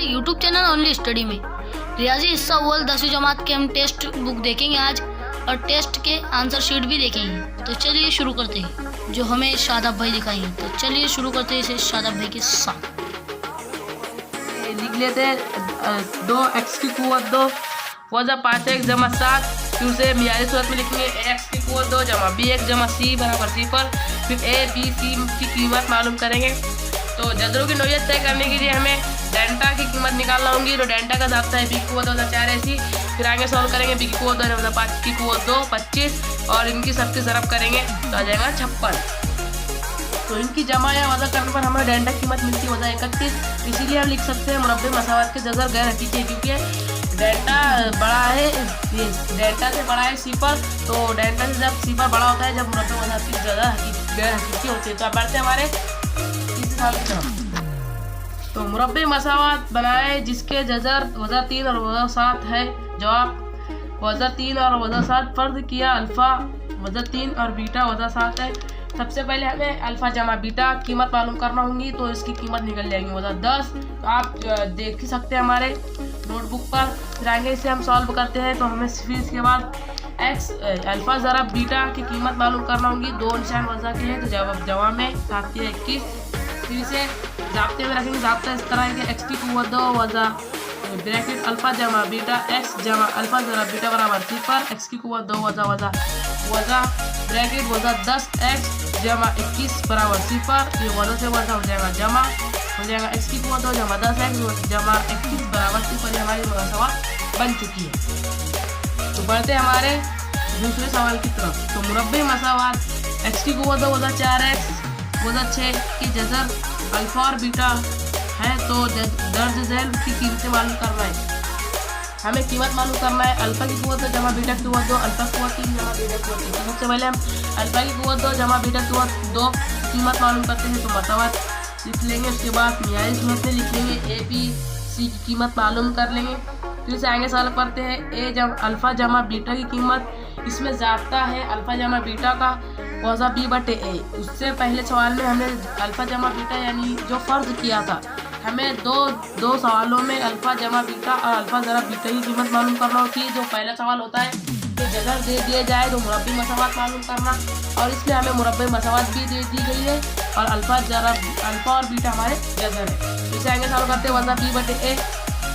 YouTube channel only study में। रियाजी हिस्सा अव्वल 10वीं जमात के हम टेस्ट बुक देखेंगे आज, और टेस्ट के आंसर शीट भी देखेंगे। तो चलिए शुरू करते हैं, जो हमें शादाब भाई दिखाएंगे। तो चलिए शुरू करते हैं इसे शादाब भाई के साथ। लिख लेते हैं 2x की कुव्वत 2 वज़ा 5x जमा 7। फिर उसे मियारी सूरत में लिखेंगे x की कुव्वत 2 जमा bx जमा c बराबर 0। फिर a b c की कीमत मालूम करेंगे। तो जजरों की नौयत तय करने के लिए हमें डेल्टा की कीमत निकालना होगी। तो डेल्टा का ज़ाब्ता है b की कुव्वत 2 4 ऐसी। फिर आगे सॉल्व करेंगे b की कुव्वत 2 5 की कुव्वत 2 25, और इनकी सबकी ज़रब करेंगे तो आ जाएगा 56। तो इनकी जमा या वज़ा करने पर हमें डेल्टा की कीमत मिलती है वज़ा 31। इसीलिए हम लिख सकते हैं मुरब्बे मसावत के जज़र गैर हकीकी, क्योंकि डेल्टा बड़ा है, डेल्टा से बड़ा है सिफर। तो डेल्टा से जब सिफर बड़ा होता है, जब मुरब्बे मसावत की जज़र गैर हकीकी होती है। तो अब बढ़ते हमारे इस साल की तरफ। तो मुरब्बे मसावत बनाए जिसके जज़र वज़ा 3 और वज़ा 7 है। जवाब वज़ा 3 और वज़ा 7 फर्ज किया अल्फ़ा वज़ा 3 और बीटा वज़ा 7 है। सबसे पहले हमें अल्फ़ा जमा बीटा कीमत मालूम करना होगी। तो इसकी कीमत निकल जाएगी वज़ा 10। तो आप देख ही सकते हैं हमारे नोटबुक पर। फिर आगे इसे हम सॉल्व करते हैं। तो हमें फिर इसके बाद x अल्फ़ा ज़रा बीटा की कीमत मालूम करना होगी। 2 निशान वज़ा के हैं, तो जवाब में 7 या 21। फिर इसे ज़ाब्ते में रखेंगे। ज़ाब्ता इस तरह है कि x की कुव्वत 2 वज़ा ब्रैकेट अल्फ़ा जमा बीटा x जमा अल्फ़ा ज़रा बीटा बराबर 0। x की कुव्वत 2 वज़ा ब्रैकेट वज़ा 10x जमा 21 बराबर 0। ये वज़ा से वज़ा हो जाएगा जमा हो जाएगा x की कुव्वत 2 जमा 10x जमा 21 बराबर 0। ये हमारी सवाल बन चुकी है। तो बढ़ते हमारे दूसरे सवाल की तरफ। तो मुरब्बे मसावत x की कुव्वत 2 वज़ा 4x वज़ा 6 की जज़र अल्फ़ा और बीटा है। तो दर्ज झैल की कीमतें मालूम करना है। हमें कीमत मालूम करना है अल्फ़ा की कुव्वत 2 जमा बीटा की कुव्वत 2 अल्फ़ा की कुव्वत 3 जमा बीटा की कुव्वत 3। सबसे पहले हम अल्फ़ा की कुव्वत 2 जमा बीटा की कुव्वत 2 कीमत मालूम करते हैं। तो मसावत लिख लेंगे, उसके बाद मियारी सूरत में लिख लेंगे a b c की कीमत मालूम कर लेंगे। फिर से आगे सवाल करते हैं a जमा अल्फ़ा जमा बीटा की कीमत। इसमें ज़ाब्ता है अल्फ़ा जमा बीटा का वज़ा b बटे a। उससे पहले सवाल में हमने अल्फ़ा जमा बीटा यानी जो फ़र्ज किया था, हमें दो सवालों में अल्फ़ा जमा बीटा और अल्फ़ा ज़रा बीटा की कीमत मालूम करना होती है। जो पहला सवाल होता है कि जज़र दे दिए जाए तो मुरब्बे मसावत मालूम करना, और इसमें हमें मुरब्बे मसावत भी दे दी गई है और अल्फ़ा और बीटा हमारे जज़र है। इसे आगे सवाल करते हैं वज़ा b बटे a।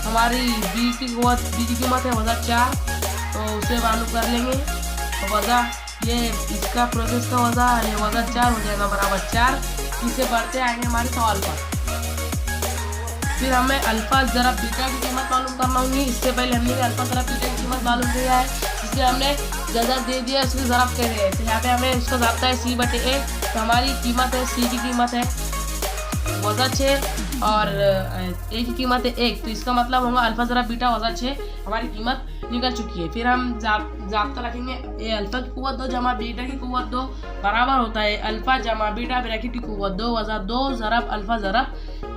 हमारी b की कीमत है वज़ा 4, तो उसे मालूम कर लेंगे। तो वज़ा ये इसका प्रोसेस का वज़ा है वज़ा 4 हो जाएगा बराबर 4। इसे बढ़ते आएंगे हमारे सवाल पर। फिर हमें अल्फ़ा ज़रा बीटा की कीमत मालूम करना होगी। इससे पहले हमने अल्फ़ा ज़रा बीटा की कीमत मालूम किया है, जिससे हमने जज़र दे दिया उसकी ज़रब कह रहे हैं। तो यहाँ पे हमें इसका ज़ाब्ता है c बटे a। तो हमारी कीमत है c की कीमत है वज़ा 6 और a की कीमत है 1। तो इसका मतलब होगा अल्फ़ा ज़रा बीटा वज़ा 6 हमारी कीमत निकल चुकी है। फिर हम ज़ाब्ता रखेंगे a अल्फ़ा की कुव्वत 2 जमा बीटा की कुव्वत 2 बराबर होता है अल्फ़ा जमा बीटा ब्रैकेट की कुव्वत 2 वज़ा 2 ज़रब अल्फ़ा ज़रब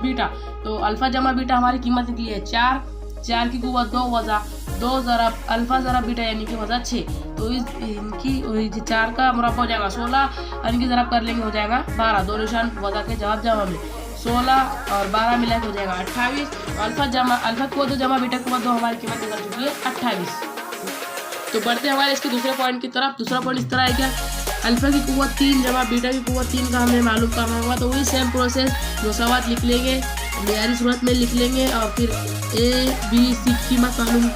बीटा। तो अल्फ़ा जमा बीटा हमारी कीमत निकली है 4 की कुव्वत 2 वज़ा 2 ज़रब अल्फ़ा ज़रब बीटा यानी कि वज़ा 6। तो इनकी 4 का मुरब्बा हो जाएगा 16 और इनकी ज़रब कर लेंगे हो जाएगा 12। 2 निशान वज़ा के जवाब जमा में 16 और 12 मिला के हो जाएगा 28। अल्फ़ा की कुव्वत 2 जमा बीटा की कुव्वत 2 हमारी कीमत निकल चुकी है 28। तो बढ़ते हमारे इसके दूसरे पॉइंट की तरफ। दूसरा पॉइंट इस तरह है क्या, अल्फ़ा की कुव्वत 3 जमा बीटा की कुव्वत 3 का हमें मालूम करना होगा। तो वही सेम प्रोसेस मसावत लिख लेंगे, मियारी सूरत में लिख लेंगे, और फिर a b c की कीमत मालूम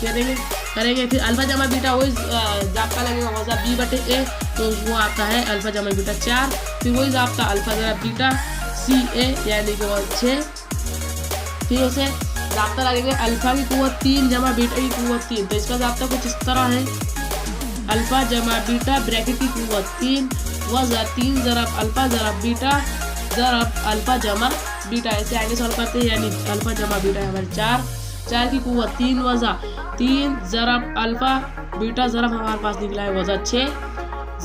करेंगे। फिर अल्फ़ा जमा बीटा वही ज़ाब्ता लगेगा वज़ा b बटे a। तो वो आता है अल्फ़ा जमा बीटा 4। फिर वही ज़ाब्ता अल्फ़ा ज़रा बीटा c a यानी कि वह 6। फिर उसे ज़ाब्ता लगेंगे अल्फ़ा की कुव्वत 3 जमा बीटा की कुव्वत 3। तो इसका ज़ाब्ता कुछ इस तरह है अल्फ़ा जमा बीटा ब्रैकेट की कुव्वत 3 वज़ा 3 ज़रब अल्फ़ा ज़रब बीटा ज़रब अल्फ़ा जमा बीटा। ऐसे आगे सॉल्व करते हैं, यानी अल्फ़ा जमा बीटा हमारे 4 की कुव्वत 3 वज़ा 3 ज़रब अल्फ़ा बीटा ज़रब हमारे पास निकला है वज़ा 6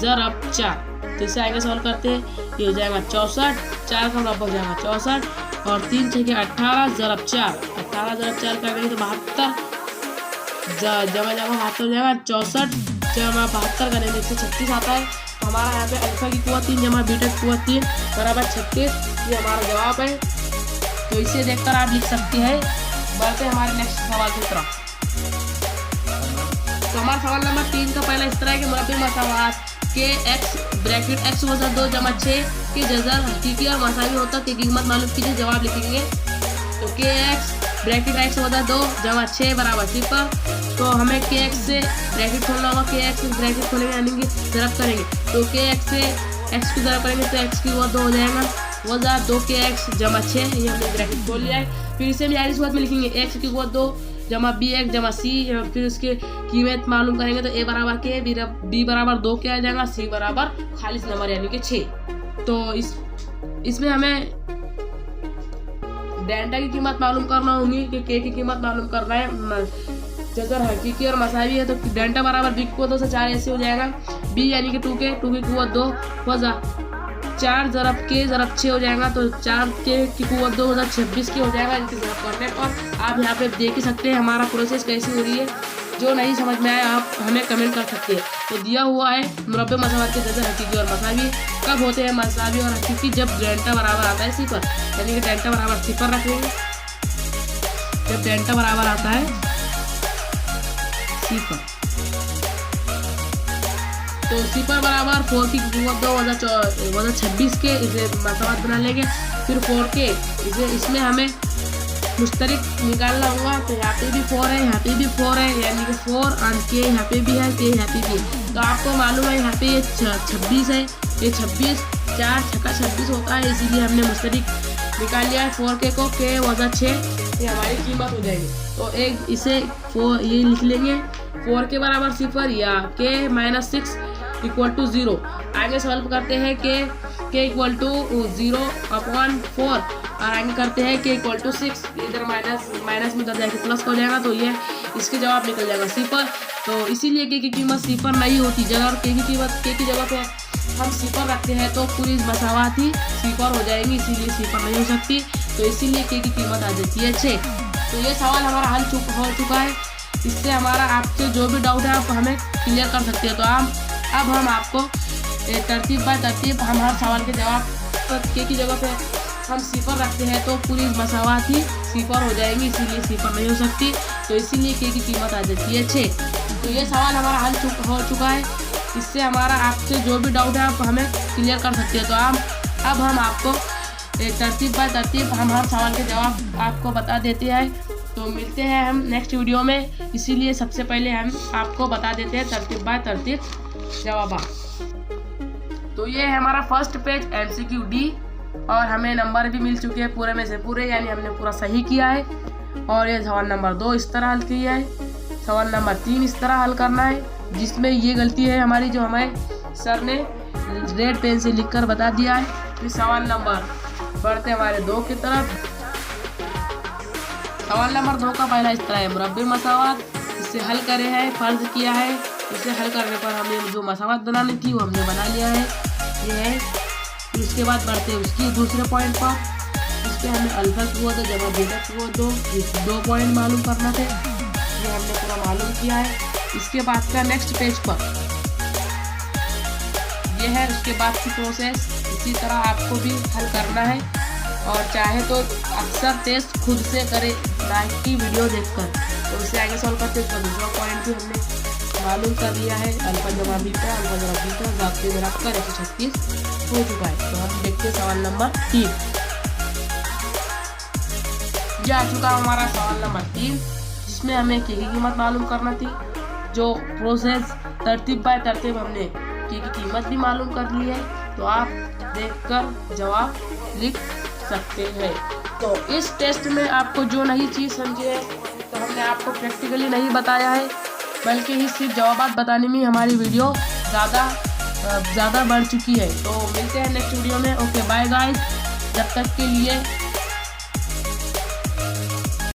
ज़रब 4। तो इसे आगे सॉल्व करते हैं, ये हो जाएगा 64। 4 का मुरब्बा हो जाएगा 64 और 3 6 के 18 ज़रब 4 करेंगे तो 72 जमा 72 हो जाएगा। 64 जमा 72 करेंगे 136 आता है। तो हमारा यहाँ पे अल्फ़ा की कुव्वत 3 जमा बीटा की कुव्वत 3 बराबर 36, ये हमारा जवाब है। तो इसे देखकर आप लिख सकते हैं बढ़ते हैं हमारे नेक्स्ट सवाल की तरफ। तो हमारा सवाल नंबर 3 का पहला इस तरह है कि मुरब्बी मसावात के x ब्रैकेट x वजह 2 जमा 6 के जज़र हकीकी और मसावी होता की कीमत मालूम कीजिए। जवाब लिखेंगे तो के x ब्रैकेट x वजह 2 जमा 6 बराबर 0। तो हमें के x से ब्रैकेट खोलना होगा। के x ब्रैकेट खोलेंगे यानी कि ज़रब करेंगे, तो के x से x की ज़रब करेंगे तो x की वजह 2 हो जाएगा, वजह 2 के x जमा 6, ये हमने ब्रैकेट खोल लिया है। फिर इसे हम यानी सूरत में लिखेंगे x की वजह 2 जमा bx जमा c, फिर उसके कीमत मालूम करेंगे तो a बराबर के, b बराबर 2 के आ जाएगा, c बराबर खालिस नंबर यानी कि 6। तो इसमें हमें डेल्टा की कीमत मालूम करना होगी कि k की कीमत मालूम करना है। जज़र हकीकी और मसावी है तो डेल्टा बराबर b की 2 से 4 ऐसे हो जाएगा, b यानी कि 2 की कुव्वत 2 वजह 4 ज़रब के ज़रब 6 हो जाएगा, तो 4 के की कुव्वत 2 वजह 26 के हो जाएगा इनकी ज़रब करने। और आप यहाँ पे देख ही सकते हैं हमारा प्रोसेस कैसी हो रही है। जो नहीं समझ में आया आप हमें कमेंट कर सकते हैं। तो दिया हुआ है मुरब्बे मसावात के जज़र हकीकी और मसावी कब होते हैं मसावी और हकीकी, जब डेल्टा बराबर आता है 0, यानी कि डेल्टा बराबर 0 रखेंगे। जब डेल्टा बराबर आता है 0 तो 0 बराबर 4 की कुव्वत 2 वजह 26 के, इसे मसावात बना लेंगे। फिर 4 के इसमें हमें मुश्तरक निकालना होगा, तो यहाँ पे भी 4 है, यहाँ पे भी 4 है, यानी कि 4 और के यहाँ पे भी है, के यहाँ पे भी है। तो आपको मालूम है यहाँ पे ये 26 है, ये 26 4 छक्का 26 होता है, इसीलिए हमने मुश्तरक निकाल लिया है 4 के को, के वजह 6 ये हमारी कीमत हो जाएगी। तो एक इसे 4 ये लिख लेंगे 4 के बराबर 0 या के -6 इक्वल टू 0। आगे सॉल्व करते हैं के इक्वल टू 0/4 और आगे करते हैं के इक्वल टू 6, इधर माइनस में उधर जाके प्लस हो जाएगा, तो ये इसके जवाब निकल जाएगा 0। तो इसीलिए के की कीमत 0 नहीं होती। अगर के की कीमत के की जगह पे हम 0 रखते हैं तो पूरी मसावात ही 0 हो जाएंगी, इसीलिए 0 नहीं हो सकती। तो इसीलिए के की कीमत आ जाती है 6। तो ये सवाल हमारा हल हो चुका है। इससे हमारा आपसे जो भी डाउट है आप हमें क्लियर कर सकते हैं। तो अब हम आपको तरतीब बाय तरतीब हम हर सवाल के जवाब के की जगह पे हम 0 रखते हैं तो पूरी मसावात ही 0 हो जाएंगी, इसीलिए 0 नहीं हो सकती। तो इसीलिए के की कीमत आ जाती है 6। तो ये सवाल हमारा हल हो चुका है। इससे हमारा आपसे जो भी डाउट है आप हमें क्लियर कर सकते हैं। तो अब हम आपको तरतीब बाय तरतीब हम हर सवाल के जवाब आपको बता देते हैं। तो मिलते हैं हम नेक्स्ट वीडियो में, इसीलिए सबसे पहले हम आपको बता देते हैं तरतीब बाय तरतीब जवाब। तो ये है हमारा फर्स्ट पेज MCQ D और हमें नंबर भी मिल चुके हैं पूरे में से पूरे, यानी हमने पूरा सही किया है। और ये सवाल नंबर 2 इस तरह हल किया है, सवाल नंबर 3 इस तरह हल करना है, जिसमें ये गलती है हमारी जो हमें सर ने रेड पेन से लिखकर बता दिया है। फिर सवाल नंबर बढ़ते हमारे 2 की तरफ। सवाल नंबर 2 का पहला इस तरह है मुरब्बी मसावात, इसे हल करे हैं, फर्ज किया है। इसे हल करने पर हमें जो मसावात बनानी थी वो हमने बना लिया है, ये है। फिर उसके बाद बढ़ते हैं उसकी दूसरे पॉइंट पर, इस पर हमें अल्फा की वजह जमा बीटा की वजह 2 पॉइंट मालूम करना थे, ये हमने पूरा मालूम किया है। इसके बाद का नेक्स्ट पेज पर ये है, उसके बाद की प्रोसेस इसी तरह आपको भी हल करना है। और चाहे तो अक्सर टेस्ट खुद से करें ना कि वीडियो देखकर, तो उससे आगे सॉल्व करते हैं। दूसरा पॉइंट भी हमने मालूम कर लिया है, अल्फा जमा बीटा ज़ाब्ते में रखकर 136 हो चुका है। तो हम देखते हैं सवाल नंबर 3। जा चुका हमारा सवाल नंबर 3, जिसमें हमें के की कीमत मालूम करना थी। जो प्रोसेस तरतीब बाय तरतीब हमने के की कीमत भी मालूम कर ली है, तो आप देखकर जवाब लिख सकते हैं। तो इस टेस्ट में आपको जो नई चीज़ समझे है तो हमने आपको प्रैक्टिकली नहीं बताया है, बल्कि ही सिर्फ जवाब बताने में हमारी वीडियो ज़्यादा बढ़ चुकी है। तो मिलते हैं नेक्स्ट वीडियो में। ओके बाय गाइस, जब तक के लिए